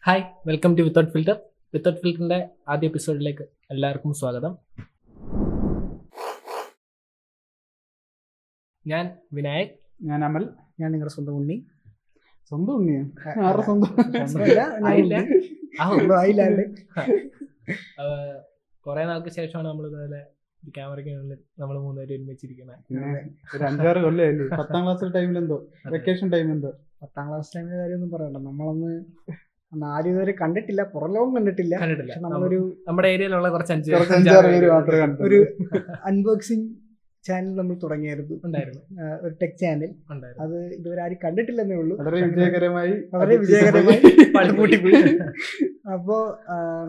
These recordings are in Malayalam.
Hi, welcome to without filter. Without ഫിൽറ്ററിന്റെ ആദ്യ എപ്പിസോഡിലേക്ക് എല്ലാവർക്കും സ്വാഗതം. ഞാൻ വിനായക്. ഞാൻ അമൽ. ഞാൻ നിങ്ങളുടെ സ്വന്തം ഉണ്ണി. സ്വന്തം ഉണ്ണിയോ? ആരുടെ സ്വന്തം? കുറെ നാൾക്ക് ശേഷമാണ് നമ്മൾ ഇതുപോലെ ക്യാമറയ്ക്ക് മുന്നിൽ നമ്മൾ മൂന്നുപേരും ഒരുമിച്ചിരിക്കുന്നത്. ഒരു 5-6 കൊല്ലമായില്ലേ? 10ാം ക്ലാസ് ടൈമിൽ എന്തോ വെക്കേഷൻ ടൈം എന്തോ 10ാം ക്ലാസ് ടൈമിലെ കാര്യമൊന്നും പറയണ്ട. നമ്മളൊന്ന് ആരും ഇതുവരെ കണ്ടിട്ടില്ല, പുറലോകം കണ്ടിട്ടില്ല. നമ്മളൊരു നമ്മുടെ ഏരിയയിലുള്ള കുറച്ച് 5-6 പേര് മാത്രമേ കണ്ടു. ഒരു അൺബോക്സിങ് ചാനൽ നമ്മൾ തുടങ്ങിയായിരുന്നു, ഉണ്ടായിരുന്നു, ഒരു ടെക് ചാനൽ. അത് ഇതുവരെ ആരും കണ്ടിട്ടില്ലെന്നേ ഉള്ളൂ. വളരെ വിജയകരമായി പൂട്ടിപ്പോയി. അപ്പോ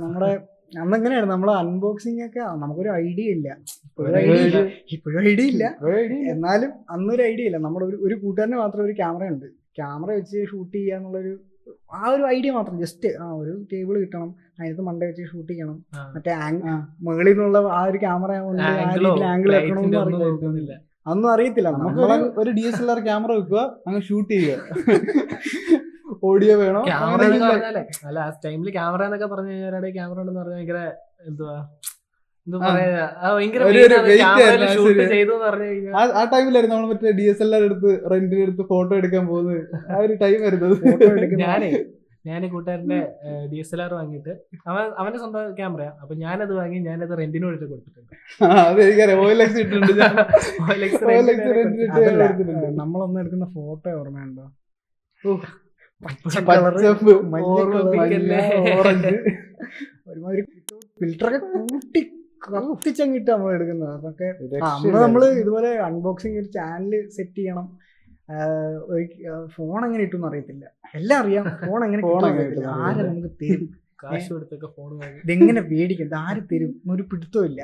നമ്മുടെ അന്നെങ്ങനെയാണ് നമ്മളെ അൺബോക്സിംഗ് ഒക്കെ, നമുക്കൊരു ഐഡിയ ഇല്ല, ഇപ്പോഴും ഐഡിയ ഇല്ല. എന്നാലും അന്നൊരു ഐഡിയ ഇല്ല. നമ്മുടെ ഒരു കൂട്ടുകാരന് മാത്രം ഒരു ക്യാമറ ഉണ്ട്. ക്യാമറ വെച്ച് ഷൂട്ട് ചെയ്യാന്നുള്ളൊരു ആ ഒരു ഐഡിയ മാത്രം. ജസ്റ്റ് ഒരു ടേബിൾ കിട്ടണം, അതിനകത്ത് മണ്ട വെച്ച് ഷൂട്ട് ചെയ്യണം, മറ്റേ മുകളിൽ നിന്നുള്ള ആ ഒരു ക്യാമറ ആംഗിൾ വെക്കണമെന്ന് അറിയില്ല, അതൊന്നും അറിയത്തില്ല. നമുക്ക് ഒരു DSLR ക്യാമറ വെക്കുക, അങ്ങ് ഷൂട്ട് ചെയ്യുക. ഓഡിയോ വേണോ? അല്ല, ആ ടൈമില് ക്യാമറ എന്നൊക്കെ പറഞ്ഞു കഴിഞ്ഞാൽ ക്യാമറ ഉണ്ടെന്ന് പറഞ്ഞാൽ ഭയങ്കര എന്തുവാ ആ ടൈമിലായിരുന്നു നമ്മൾ മറ്റേ DSLR എടുത്ത് റെന്റിനെടുത്ത് ഫോട്ടോ എടുക്കാൻ പോകുന്നത്. ആ ഒരു ടൈം വരുന്നത്. ഞാൻ കൂട്ടുകാരന്റെ DSLR വാങ്ങിയിട്ട് അവന്റെ സ്വന്തം ക്യാമറയാ. അപ്പൊ ഞാനത് വാങ്ങി, ഞാനത് റെന്റിന് വേണ്ടിട്ട് കൊടുത്തിട്ടുണ്ട്. നമ്മളൊന്നും എടുക്കുന്ന ഫോട്ടോ ഓർമ്മയുണ്ടോ? ഒരുമാതിരി ഫിൽറ്ററൊക്കെ കൂട്ടി കത്തിച്ചങ്ങിട്ട് നമ്മൾ എടുക്കുന്നത്. അതൊക്കെ അന്ന് നമ്മള് ഇതുപോലെ അൺബോക്സിങ് ഒരു ചാനൽ സെറ്റ് ചെയ്യണം. ഫോൺ എങ്ങനെ ഇട്ടെന്ന് അറിയത്തില്ല, എല്ലാം അറിയാം. ഫോൺ എങ്ങനെ ആരെ നമുക്ക് തരും, കാശ് കൊടുത്തൊക്കെ ഫോൺ ഇതെങ്ങനെ മേടിക്കും, ആര് തരും, ഒരു പിടുത്തവും ഇല്ല.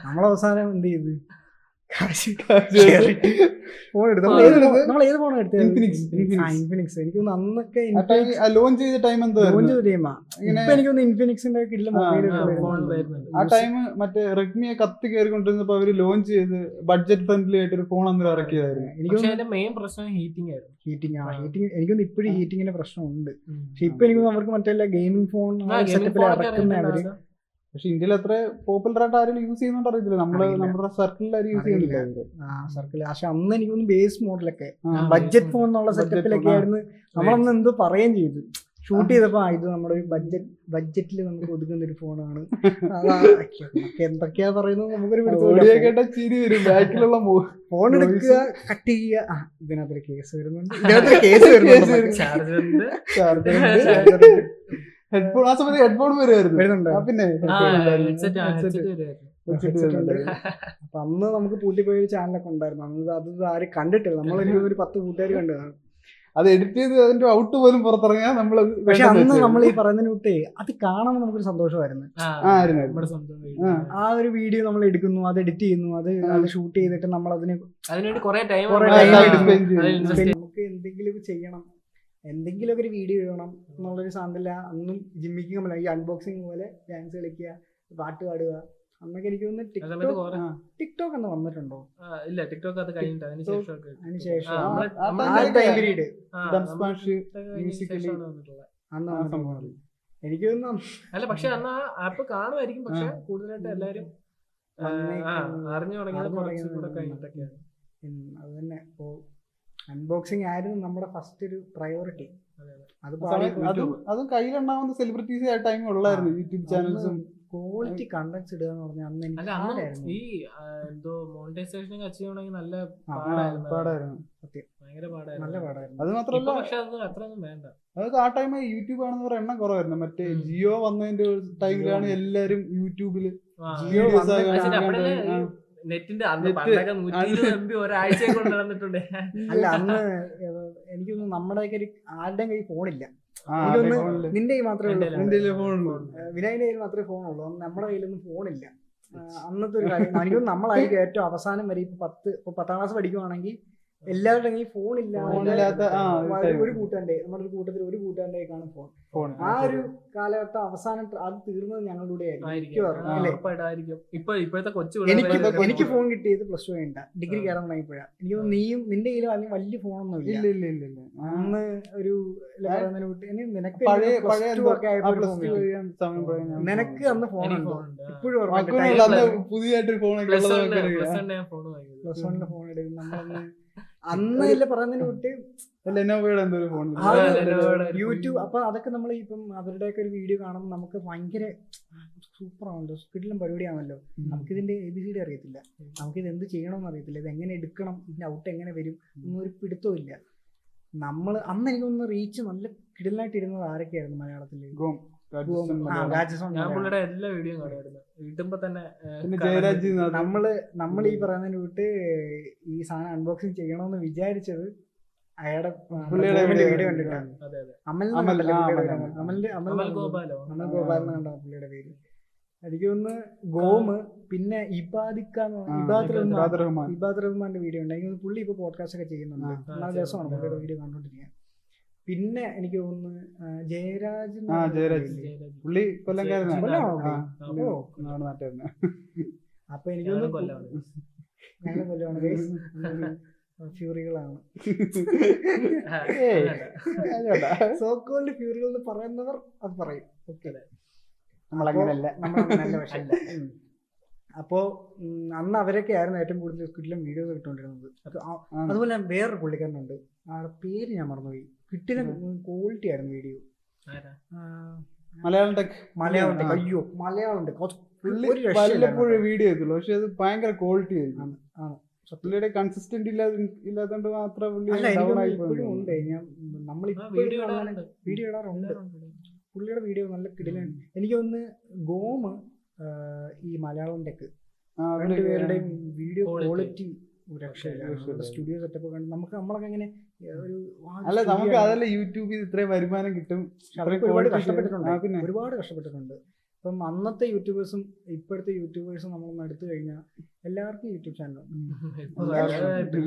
നമ്മളവസാനം എന്ത് ചെയ്ത് ഫോൺ എടുത്തു. നമ്മൾ ഏത് ഫോൺ എടുത്തത്? ഇൻഫിനിക്സ്. എനിക്കൊന്ന് അന്നൊക്കെ ലോഞ്ച് ചെയ്ത ടൈം എന്തോ എനിക്കൊന്ന് ഇൻഫിനിക്സിന്റെ കില്ല മൊബൈൽ. ആ ടൈം മറ്റേ റെഡ്മിയെ കത്തി കയറിക്കൊണ്ടിരുന്നപ്പോ അവര് ലോഞ്ച് ചെയ്ത് ബഡ്ജറ്റ് ഫ്രണ്ട്ലി ആയിട്ട് ഒരു ഫോൺ അന്ന് ഇറക്കിയതായിരുന്നു. എനിക്ക് മെയിൻ പ്രശ്നം ഹീറ്റിംഗ് ആയിരുന്നു. ഹീറ്റിംഗ് എനിക്കൊന്ന് ഇപ്പോഴും ഹീറ്റിങ്ങിന്റെ പ്രശ്നമുണ്ട്. പക്ഷെ ഇപ്പൊ എനിക്ക് അവർക്ക് മറ്റേ ഗെയിമിംഗ് ഫോൺ സെറ്റപ്പിൽ ഇറക്കുന്ന അവര്. പക്ഷെ ഇന്ത്യയിൽ അത്ര പോപ്പുലർ ആയിട്ട് ആരും യൂസ് ചെയ്യുന്നുണ്ട് അറിയത്തില്ല. നമ്മുടെ സർക്കിളിൽ ആരും യൂസ് ചെയ്യുന്നില്ല. സർക്കിൾ. പക്ഷെ അന്ന് എനിക്കൊന്ന് ബേസ് മോഡലൊക്കെ ബഡ്ജറ്റ് ഫോൺ എന്നുള്ള സെറ്റപ്പിലൊക്കെ ആയിരുന്നു. നമ്മളന്ന് എന്തോ പറയുകയും ചെയ്തു ഷൂട്ട് ചെയ്തപ്പോ, ഇത് നമ്മുടെ ഒരു ബഡ്ജറ്റിൽ നമുക്ക് ഒതുക്കുന്ന ഒരു ഫോണാണ്. എന്തൊക്കെയാ പറയുന്നത് നമുക്കൊരു ബാക്കിലുള്ള ഫോൺ എടുക്കുക, കട്ട് ചെയ്യുക. ഇതിനകത്തൊരു കേസ് വരുന്നുണ്ട്, ഹെഡ്ഫോൺ. ആ സമയത്ത് ഹെഡ്ഫോൺ വരുന്നുണ്ട്. പിന്നെ അപ്പൊ അന്ന് നമുക്ക് പൂട്ടിപ്പോയ ഒരു ചാനലൊക്കെ ഉണ്ടായിരുന്നു. അന്ന് അത് ആരും കണ്ടിട്ടില്ല. നമ്മളൊരു 10 കൂട്ടുകാർ കണ്ടതാണ്. അത് എഡിറ്റ് ചെയ്ത് അതിന്റെ ഔട്ട് പോലും പുറത്തിറങ്ങിയാൽ നമ്മൾ. പക്ഷെ അന്ന് നമ്മൾ ഈ പറയുന്നതിന് വിട്ടേ അത് കാണാൻ നമുക്കൊരു സന്തോഷമായിരുന്നു. ആ ഒരു വീഡിയോ നമ്മൾ എടുക്കുന്നു, അത് എഡിറ്റ് ചെയ്യുന്നു, അത് ഷൂട്ട് ചെയ്തിട്ട് നമ്മൾ നമുക്ക് എന്തെങ്കിലും ചെയ്യണം, എന്തെങ്കിലുമൊക്കെ ഒരു വീഡിയോ ഇടണം എന്നുള്ളൊരു സാധനമില്ല. അന്നും ജിമ്മിക്ക് നമ്മൾ ഈ അൺബോക്സിങ് പോലെ ഡാൻസ് കളിക്കുക, പാട്ട് പാടുക. അന്നൊക്കെ എനിക്ക് തോന്നുന്നു ടിക്ടോക്ക് എന്ന് വന്നിട്ടുണ്ടോ? ഇല്ല, ടിക്ടോക്ക് അത് കഴിഞ്ഞിട്ട് അതിനുശേഷം എനിക്ക് തോന്നുന്നു. അല്ല, പക്ഷെ അന്ന് ആ ആപ്പ് കാണുമായിരിക്കും, പക്ഷെ കൂടുതലായിട്ട് എല്ലാരും അറിഞ്ഞു തുടങ്ങിയത് കഴിഞ്ഞിട്ടൊക്കെയാണ്. അത് തന്നെ. ഇപ്പോ അൺബോക്സിംഗ് ആയിരുന്നു നമ്മുടെ ഫസ്റ്റ് ഒരു പ്രയോറിറ്റി. അതും കയ്യിലുണ്ടാവുന്ന സെലിബ്രിറ്റീസ് ആ ടൈം ഉള്ളായിരുന്നു. യൂട്യൂബ് ചാനൽസും ക്വാളിറ്റി കണ്ടന്റ്സ് ഇടുക എന്ന് പറഞ്ഞാൽ അന്ന് എനിക്ക് ഈ എന്തോ മോണിറ്റൈസേഷൻ അച്ചീവ് ചെയ്യണമെങ്കിൽ നല്ല പാടായിരുന്നു. ഭയങ്കര പാടായിരുന്നു, നല്ല പാടായിരുന്നു. അത് മാത്രമല്ല, പക്ഷെ അത് അത്രയൊന്നും വേണ്ട. അതായത് ആ ടൈം യൂട്യൂബ് ആണെന്ന് എണ്ണം കുറവായിരുന്നു. മറ്റേ ജിയോ വന്നതിന്റെ ടൈമിലാണ് എല്ലാരും യൂട്യൂബില് നെറ്റിന്റെ ഒരാഴ്ച കൊണ്ട് നടന്നിട്ടുണ്ട്. അല്ല, അന്ന് എനിക്കൊന്നും നമ്മുടെയൊക്കെ ആരുടെയും കയ്യിൽ ഫോണില്ല. നിന്റെ കയ്യിൽ മാത്രമേ ഉള്ളൂ, വിനായന്റെ കയ്യിൽ മാത്രമേ ഫോണുള്ളൂ. നമ്മുടെ കയ്യിലൊന്നും ഫോണില്ല അന്നത്തെ ഒരു കാര്യം. എനിക്കൊന്നും നമ്മളായിരിക്കും ഏറ്റവും അവസാനം വരെ. ഇപ്പൊ 10ാം ക്ലാസ് പഠിക്കുവാണെങ്കിൽ എല്ലാവരുടെ കയ്യിൽ ഫോൺ ഫോണില്ലാത്ത ഒരു കൂട്ടാന്റെ നമ്മുടെ ഒരു കൂട്ടത്തിൽ ഒരു കൂട്ടാന്റെ കാണും ഫോൺ. ആ ഒരു കാലഘട്ടം അവസാനം അത് തീർന്നത് ഞങ്ങളുടെ കൂടെ ആയിരിക്കും. എനിക്ക് ഫോൺ കിട്ടിയത് പ്ലസ് 2 കഴിഞ്ഞ ഡിഗ്രി കയറാൻ തുടങ്ങിയപ്പോഴാണ്. എനിക്ക് തോന്നുന്നു നീയും നിന്റെ കയ്യിലും അല്ലെങ്കിൽ വലിയ ഫോണൊന്നും ഇല്ല. അന്ന് ഒരു നിനക്ക് നിനക്ക് അന്ന് ഫോൺ ഇപ്പോഴും പുതിയതായിട്ട് ഫോൺ പ്ലസ് 1 ഫോൺ എടുക്കും നമ്മളന്ന്. അന്ന് ഇല്ല പറയുന്നതിന് വിട്ട് യൂട്യൂബ്. അപ്പൊ അതൊക്കെ നമ്മൾ ഇപ്പം അവരുടെയൊക്കെ ഒരു വീഡിയോ കാണുമ്പോൾ നമുക്ക് ഭയങ്കര സൂപ്പർ ആണല്ലോ, കിടിലം പരിപാടിയാണല്ലോ. നമുക്കിതിന്റെ ABCD അറിയത്തില്ല, നമുക്കിത് എന്ത് ചെയ്യണമെന്ന് അറിയത്തില്ല, ഇത് എങ്ങനെ എടുക്കണം, ഇതിന്റെ ഔട്ട് എങ്ങനെ വരും ഒന്നും ഒരു പിടുത്തവും ഇല്ല. നമ്മൾ അന്ന് എനിക്കൊന്ന് റീച്ച് നല്ല കിടിലായിട്ട് ഇരുന്നത് ആരൊക്കെയായിരുന്നു മലയാളത്തില്? ഞാൻ പുള്ളിയുടെ എല്ലാ വീഡിയോ കാണുമായിരുന്നു കിട്ടുമ്പോ തന്നെ. നമ്മൾ ഈ പറയുന്നതിന് വിട്ട് ഈ സാധനം അൺബോക്സിങ് ചെയ്യണമെന്ന് വിചാരിച്ചത് അയാളുടെ വീഡിയോ കണ്ടിട്ടാണ്. അമൽ ഗോപാൽ എന്ന് കണ്ട പുള്ളിയുടെ പേര്. എനിക്ക് തോന്നുന്നു ഗോമ്, പിന്നെ ഇബാദ് റഹ്മാന്റെ വീഡിയോ ഉണ്ട്. എനിക്ക് പുള്ളി ഇപ്പൊ പോഡ്കാസ്റ്റ് ഒക്കെ ചെയ്യുന്നുണ്ട്. നല്ല രസമാണ് പുള്ളിയുടെ വീഡിയോ കണ്ടോണ്ടിരിക്കാൻ. പിന്നെ എനിക്ക് തോന്നുന്നു ജയരാജ് പുള്ളി കൊല്ലംകാരനാണ്. അപ്പൊ എനിക്ക് തോന്നുന്നു ഞങ്ങൾ കൊല്ലമാണ് ഫ്യൂറികളാണ്. സോക്കോൾഡ് ഫ്യൂറികൾ എന്ന് പറയുന്നവർ അത് പറയും. ഓക്കെ, നമ്മളങ്ങനല്ല. പക്ഷെ അപ്പോ അന്ന് അവരൊക്കെ ആയിരുന്നു ഏറ്റവും കൂടുതൽ സ്കിഡിലും വീഡിയോസ് ഇട്ടുകൊണ്ടിരുന്നത്. അതുപോലെ വേറൊരു പുള്ളിക്കാരനുണ്ട്, ആളുടെ പേര് ഞാൻ മറന്നുപോയി. കിട്ടിയ ക്വാളിറ്റി ആയിരുന്നു വീഡിയോ. മലയാളം ടെക്. അയ്യോ മലയാളം ടെക് വല്ലപ്പോഴും വീഡിയോ ചെയ്തുള്ളൂ, പക്ഷെ അത് ഭയങ്കര ക്വാളിറ്റി ആയിരുന്നു. പുള്ളിയുടെ കൺസിസ്റ്റന്റ് ഇല്ലാത്തോണ്ട് മാത്രം ഇപ്പോഴും ഉണ്ട്. വീഡിയോ ഇടാറുണ്ട്. പുള്ളിയുടെ വീഡിയോ നല്ല കിടിലാണ്. എനിക്ക് തോന്നുന്നു ഗോമ് ഈ മലയാളം ടെക് രണ്ടുപേരുടെയും വീഡിയോ ക്വാളിറ്റി സ്റ്റുഡിയോ സെറ്റപ്പ് കണ്ട് നമ്മളൊക്കെ എങ്ങനെ ഒരു അല്ല നമുക്ക് അതല്ല യൂട്യൂബിൽ ഇത്രയും വരുമാനം കിട്ടും. ഒരുപാട് കഷ്ടപ്പെട്ടിട്ടുണ്ട്. ഇപ്പം അന്നത്തെ യൂട്യൂബേഴ്സും ഇപ്പോഴത്തെ യൂട്യൂബേഴ്സും നമ്മളൊന്ന് എടുത്തു കഴിഞ്ഞാൽ എല്ലാവർക്കും യൂട്യൂബ് ചാനലുണ്ട്.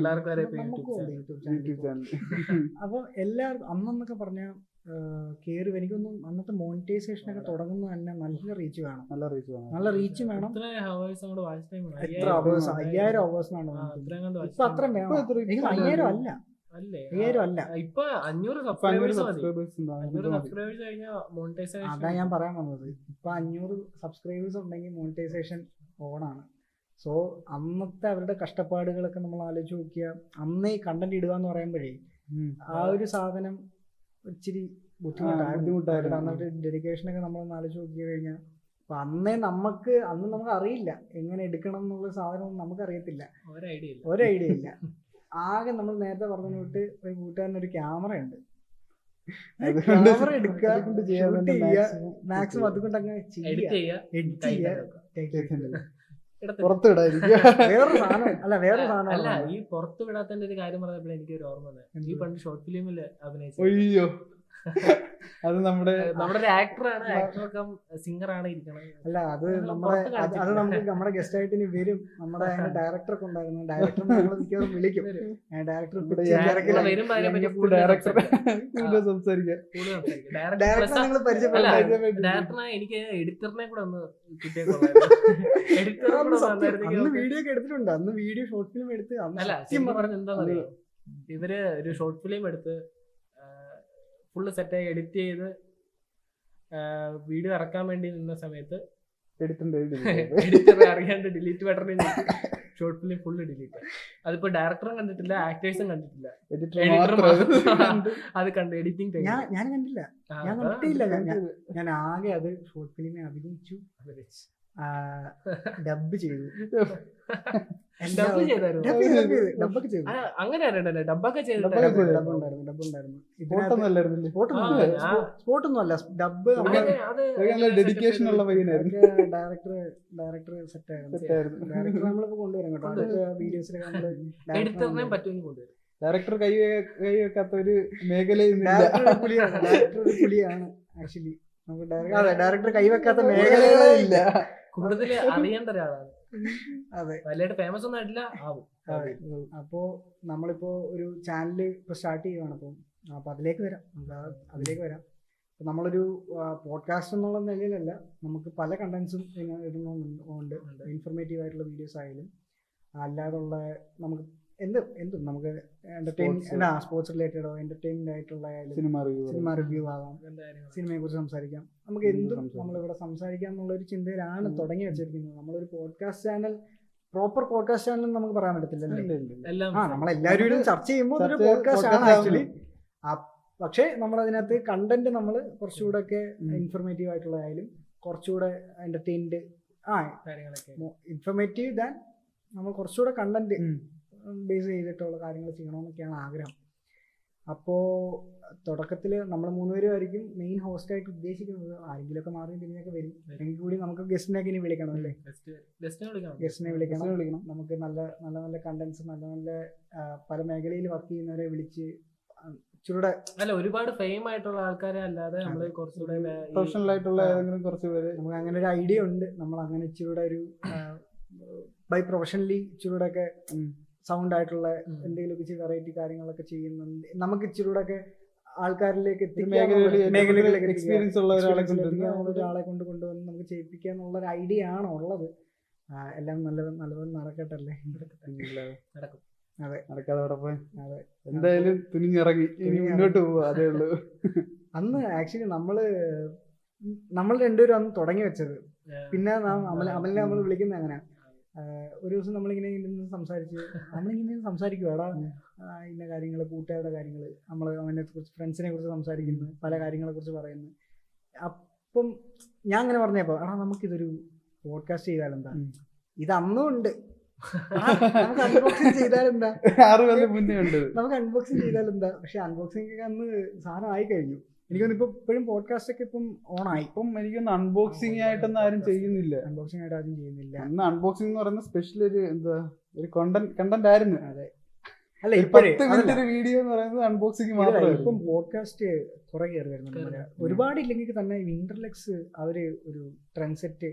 YouTube channel. അപ്പൊ എല്ലാവർക്കും അന്നൊക്കെ പറഞ്ഞാൽ കേറി എനിക്കൊന്നും അന്നത്തെ മോണിറ്റൈസേഷൻ ഒക്കെ തുടങ്ങുന്നത് തന്നെ നല്ല റീച്ച് വേണം. നല്ല റീച്ച് വേണം. എത്ര അവേഴ്സ്? 5000 അവേഴ്സ് ആണ്. ഇപ്പൊ അത്രയും വേണം. എനിക്ക് 5000 അല്ല. ഇപ്പൊ 500 അതാ ഞാൻ പറയാൻ വന്നത്. ഇപ്പൊ 500 സബ്സ്ക്രൈബേഴ്സ് ഉണ്ടെങ്കിൽ മോണിറ്റൈസേഷൻ ഓണാണ്. സോ അന്നത്തെ അവരുടെ കഷ്ടപ്പാടുകളൊക്കെ നമ്മൾ ആലോചിച്ച് നോക്കിയാൽ അന്നേ കണ്ടന്റ് ഇടുക എന്ന് പറയുമ്പോഴേ ആ ഒരു സാധനം ഇച്ചിരി ബുദ്ധിമുട്ടായിരുന്നു. അന്നത്തെ ഡെഡിക്കേഷനൊക്കെ നമ്മളൊന്ന് ആലോചിച്ച് നോക്കി കഴിഞ്ഞാൽ അപ്പൊ അന്ന് നമുക്ക് അറിയില്ല എങ്ങനെ എടുക്കണം എന്നുള്ള സാധനം നമുക്ക് അറിയത്തില്ല, ഒരു ഐഡിയ ഇല്ല. ആകെ നമ്മൾ നേരത്തെ പറഞ്ഞു വിട്ട് ഒരു കൂട്ടുകാരന് ഒരു ക്യാമറ ഉണ്ട്, ക്യാമറ എടുക്കുക, മാക്സിമം അതുകൊണ്ട് അങ്ങ് എഡിറ്റ് ചെയ്യുക. വേറൊരു സാധനം അല്ല, ഈ പുറത്ത് വിടാത്തതിന്റെ ഒരു കാര്യം പറഞ്ഞപ്പോൾ എനിക്ക് ഒരു ഓർമ്മ വന്നത്. ഈ പണ്ട് ഷോർട്ട് ഫിലിമില് അഭിനയിച്ചു. അയ്യോ, അത് നമ്മുടെ ഒരു ആക്ടറാണ്, ആക്ടർ സിംഗർ ആണ് ഇരിക്കണത്. അല്ല, അത് നമുക്ക് നമ്മുടെ ഗസ്റ്റ് ആയിട്ട് ഇനി വരും. നമ്മുടെ അതിന്റെ ഡയറക്ടറൊക്കെ ഉണ്ടായിരുന്നു. ഡയറക്ടർ നമ്മൾ മിക്കവാറും വിളിക്കും. ഡയറക്ടർ എനിക്ക് എഡിറ്ററിനെ കൂടെ ഒന്ന് കിട്ടിയ വീഡിയോ ഒക്കെ എടുത്തിട്ടുണ്ട്. അന്ന് വീഡിയോ ഷോർട്ട് ഫിലിം എടുത്ത് എന്താണെന്നറിയോ, ഇവര് ഒരു ഷോർട്ട് ഫിലിം എടുത്ത് ഫുള്ള് സെറ്റായി എഡിറ്റ് ചെയ്ത് വീഡിയോ ഇറക്കാൻ വേണ്ടി നിന്ന സമയത്ത് എഡിറ്റർ അറിയാണ്ട് delete button short film full delete. അതിപ്പോ ഡയറക്ടറും കണ്ടിട്ടില്ല, ആക്ടേഴ്സും കണ്ടിട്ടില്ല, അത് കണ്ട് എഡിറ്റിംഗ് ഞാൻ കണ്ടില്ല, ഞാൻ കണ്ടിട്ടില്ല. ഞാൻ ആകെ അത് ഷോർട്ട് ഫിലിമെ അഭിനയിച്ചു, ഡബ് ചെയ്തു. അങ്ങനെ ഡബ്ബൊക്കെ സ്പോട്ടൊന്നും അല്ല, ഡബ് ഡെഡിക്കേഷൻ ഉള്ള ഡയറക്ടർ സെറ്റ് ആയിരുന്നു. ഡയറക്ടർ നമ്മളിപ്പോ കൊണ്ടുവരാം കേട്ടോ, അടുത്ത വീഡിയോസിലൊക്കെ എഡിറ്ററിനെയും പറ്റുമെങ്കിൽ കൊണ്ടുവരും. ഡയറക്ടർ കൈ വെക്കാത്ത ഒരു മേഖലയും പുലിയാണ് ആക്ച്വലി. നമുക്ക് ഡയറക്ടർ കൈവെക്കാത്ത മേഖലകളേ ഇല്ല. കൂടുതൽ അറിയേണ്ട ഒരാളാണ്. അതെ. വലിയായിട്ട് ഫേമസ് ഒന്നും ആയിട്ടില്ല, ആവും. അപ്പോൾ നമ്മളിപ്പോൾ ഒരു ചാനൽ ഇപ്പോൾ സ്റ്റാർട്ട് ചെയ്യുവാണ്. അപ്പോൾ അതിലേക്ക് വരാം, അതിലേക്ക് വരാം. അപ്പോൾ നമ്മളൊരു പോഡ്കാസ്റ്റ് എന്നുള്ള നിലയിലല്ല, നമുക്ക് പല കണ്ടന്റ്സും ഇടുന്നുണ്ട്. ഇൻഫർമേറ്റീവ് ആയിട്ടുള്ള വീഡിയോസ് ആയാലും അല്ലാതുള്ള നമുക്ക് എന്തും നമുക്ക് സ്പോർട്സ് റിലേറ്റഡോ എന്റർടൈൻമെന്റ് ആയിട്ടുള്ള സിനിമ റിവ്യൂ ആകാം, സിനിമയെ കുറിച്ച് സംസാരിക്കാം, നമുക്ക് എന്തും നമ്മളിവിടെ സംസാരിക്കാം എന്നുള്ളൊരു ചിന്തയിലാണ് തുടങ്ങി വെച്ചിരിക്കുന്നത്. നമ്മളൊരു podcast channel, proper podcast channel നമുക്ക് പറയാൻ പറ്റത്തില്ലല്ലോ. നമ്മളെല്ലാവരും ചർച്ച ചെയ്യുമ്പോൾ ഒരു പോഡ്കാസ്റ്റ് ആണ് ആക്ച്വലി. പക്ഷേ നമ്മളതിനകത്ത് കണ്ടന്റ് നമ്മൾ കുറച്ചുകൂടെ ഒക്കെ ഇൻഫർമേറ്റീവ് ആയിട്ടുള്ളതായാലും കുറച്ചുകൂടെ എന്റർടൈൻഡ് ഇൻഫർമേറ്റീവ് ദാൻ നമ്മൾ കുറച്ചുകൂടെ കണ്ടന്റ് ബേസ് ചെയ്തിട്ടുള്ള കാര്യങ്ങൾ ചെയ്യണമെന്നൊക്കെയാണ് ആഗ്രഹം. അപ്പോൾ തുടക്കത്തിൽ നമ്മൾ 3 പേരുമായിരിക്കും മെയിൻ ഹോസ്റ്റായിട്ട് ഉദ്ദേശിക്കുന്നത്. ആരെങ്കിലുമൊക്കെ മാറി തിരിഞ്ഞൊക്കെ വരും. എങ്കിൽ കൂടി നമുക്ക് ഗസ്റ്റിനെയൊക്കെ ഇനി വിളിക്കണം അല്ലേ, ഗസ്റ്റിനെ വിളിക്കണം. നമുക്ക് നല്ല നല്ല നല്ല കണ്ടന്റ്സ്, നല്ല നല്ല പല മേഖലയിൽ വർക്ക് ചെയ്യുന്നവരെ വിളിച്ച് ഇച്ചിരൂടെ അല്ല, ഒരുപാട് ഫെയിം ആയിട്ടുള്ള ആൾക്കാരെ അല്ലാതെ നമ്മൾ കുറച്ചുകൂടെ പ്രൊഫഷണൽ ആയിട്ടുള്ള ഏതെങ്കിലും കുറച്ച് പേര്, നമുക്ക് അങ്ങനെ ഒരു ഐഡിയ ഉണ്ട്. നമ്മൾ അങ്ങനെ ഇച്ചിരൂടെ ഒരു ബൈ പ്രൊഫഷണലി ഇച്ചിരൂടെ ഒക്കെ സൗണ്ട് ആയിട്ടുള്ള എന്തെങ്കിലുമൊക്കെ ഇച്ചിരി വെറൈറ്റി കാര്യങ്ങളൊക്കെ ചെയ്യുന്നുണ്ട്. നമുക്ക് ഇച്ചിരൂടെ ഒക്കെ ആൾക്കാരിലേക്ക് മേഖലകളിലേക്ക് എക്സ്പീരിയൻസ് ഉള്ള ഒരാളെ കൊണ്ടുവന്ന് നമുക്ക് ചെയ്യിപ്പിക്കുക എന്നുള്ള ഒരു ഐഡിയ ആണ് ഉള്ളത്. എല്ലാം നല്ലപോലെ നടക്കട്ടല്ലേ. നടക്കും. അതെ, നടക്കാതോടൊപ്പം അതെ എന്തായാലും തുനിഞ്ഞിറങ്ങി ഇനി മുന്നോട്ട് പോവുക, അതേ ഉള്ളൂ. അന്ന് ആക്ച്വലി നമ്മൾ രണ്ടുപേരും അന്ന് തുടങ്ങി വെച്ചത്. പിന്നെ അമലിനെ നമ്മൾ വിളിക്കുന്നത് അങ്ങനെ. ഒരു ദിവസം നമ്മളിങ്ങനെ സംസാരിക്കും, എടാ ഇന്ന കാര്യങ്ങൾ, കൂട്ടുകാരുടെ കാര്യങ്ങൾ, നമ്മൾ അവനെ കുറിച്ച്, ഫ്രണ്ട്സിനെ കുറിച്ച് സംസാരിക്കുന്നു, പല കാര്യങ്ങളെ കുറിച്ച് പറയുന്നു. അപ്പം ഞാൻ അങ്ങനെ പറഞ്ഞപ്പോ എടാ നമുക്കിതൊരു പോഡ്കാസ്റ്റ് ചെയ്താലെന്താ, ഇത് അന്നും ഉണ്ട്, നമുക്ക് അൺബോക്സിങ് ചെയ്താലെന്താ, 6 കൊല്ലം മുന്നേ ഉണ്ട്, നമുക്ക് അൺബോക്സിങ് ചെയ്താലെന്താ. പക്ഷെ അൺബോക്സിംഗ് ഒക്കെ അന്ന് സാധനം ആയി കഴിഞ്ഞു. എനിക്കൊന്നും ഇപ്പോഴും പോഡ്കാസ്റ്റ് ഒക്കെ ഇപ്പം ഓണായി. ഇപ്പം എനിക്കൊന്നും അൺബോക്സിംഗ് ആയിട്ടൊന്നും ആരും ചെയ്യുന്നില്ല. അൺബോക്സിംഗ് ആയിട്ട് ആരും ചെയ്യുന്നില്ല. അന്ന് അൺബോക്സിംഗ് എന്ന് പറയുന്ന സ്പെഷ്യൽ ഒരു ഒരു കണ്ടന്റ് ആയിരുന്നു. അതെ, അല്ല ഇപ്പോഴത്തെ വീഡിയോ എന്ന് പറയുന്നത് അൺബോക്സിംഗ് മാത്രമേ. ഇപ്പം പോഡ്കാസ്റ്റ് കുറെ കയറി വരുന്നുണ്ട്. ഒരുപാട് ഇല്ലെങ്കിൽ തന്നെ ഇന്റർലെക്സ് അവര് ഒരു ട്രെൻഡ് സെറ്റ്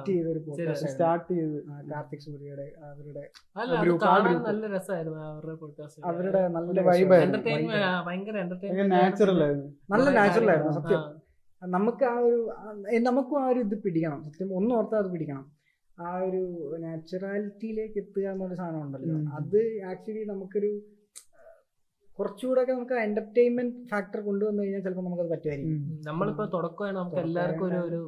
ചെയ്ത ഒരു പോഡ്കാസ്റ്റ് സ്റ്റാർട്ട് ചെയ്ത് കാർത്തിക് സൂര്യയുടെ അവരുടെ അവരുടെ നല്ല നാച്ചുറൽ ആയിരുന്നു, നല്ല നാച്ചുറൽ ആയിരുന്നു സത്യം. നമുക്കും ആ ഒരു ഇത് പിടിക്കണം സത്യം. ഒന്നും ഓർത്താൽ അത് പിടിക്കണം. ആ ഒരു നാച്ചുറാലിറ്റിയിലേക്ക് എത്തുക എന്നൊരു സാധനം ഉണ്ടല്ലോ, അത് ആക്ച്വലി നമുക്കൊരു കുറച്ചുകൂടെ ഒക്കെ നമുക്ക് എന്റർടൈൻമെന്റ് ഫാക്ടർ കൊണ്ടുവന്നു കഴിഞ്ഞാൽ ചിലപ്പോൾ നമുക്കത് പറ്റുമായിരിക്കും. നമ്മളിപ്പോ തുടക്കമാണ്, നമുക്ക് എല്ലാവർക്കും ഒരു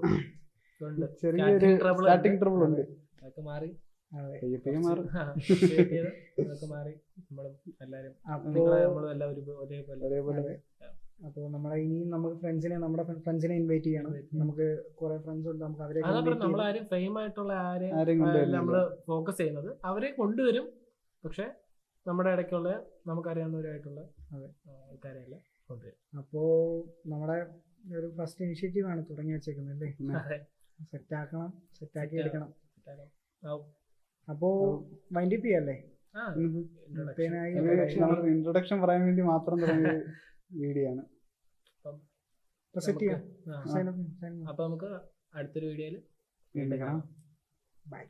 ചെറിയൊരു സ്റ്റാർട്ടിംഗ് ട്രബിൾ ഉണ്ട്. അതൊക്കെ മാറി മാറി നമ്മളും എല്ലാരും ഒരേപോലെ. അപ്പോൾ നമ്മുടെ ഇനിയും നമുക്ക് നമ്മുടെ ഫ്രണ്ട്സിനെ ഇൻവൈറ്റ് ചെയ്യണം. നമുക്ക് കുറെ ഫ്രണ്ട്സ് ഉണ്ട്, നമുക്ക് അവരെ നമ്മളാരും ഫെയിം ആയിട്ടുള്ള നമ്മള് ഫോക്കസ് ചെയ്യുന്നത് അവരെ കൊണ്ടുവരും. പക്ഷെ നമ്മുടെ ഇടയ്ക്കുള്ള നമുക്കറിയാവുന്നവരായിട്ടുള്ള ആൾക്കാരെയല്ല കൊണ്ടുവരും. അപ്പോ നമ്മുടെ ഒരു ഫസ്റ്റ് ഇനിഷ്യേറ്റീവ് ആണ് തുടങ്ങി വെച്ചേക്കുന്നത് അല്ലേ. സെറ്റാക്കി എടുക്കണം. അപ്പോ വൈൻഡ് അപ്പ് ചെയ്യല്ലേ. ഇൻട്രൊഡക്ഷൻ പറയാൻ വേണ്ടി മാത്രം തുടങ്ങിയ വീഡിയോ ആണ്. അപ്പൊ നമുക്ക് അടുത്തൊരു വീഡിയോയില് ബൈ.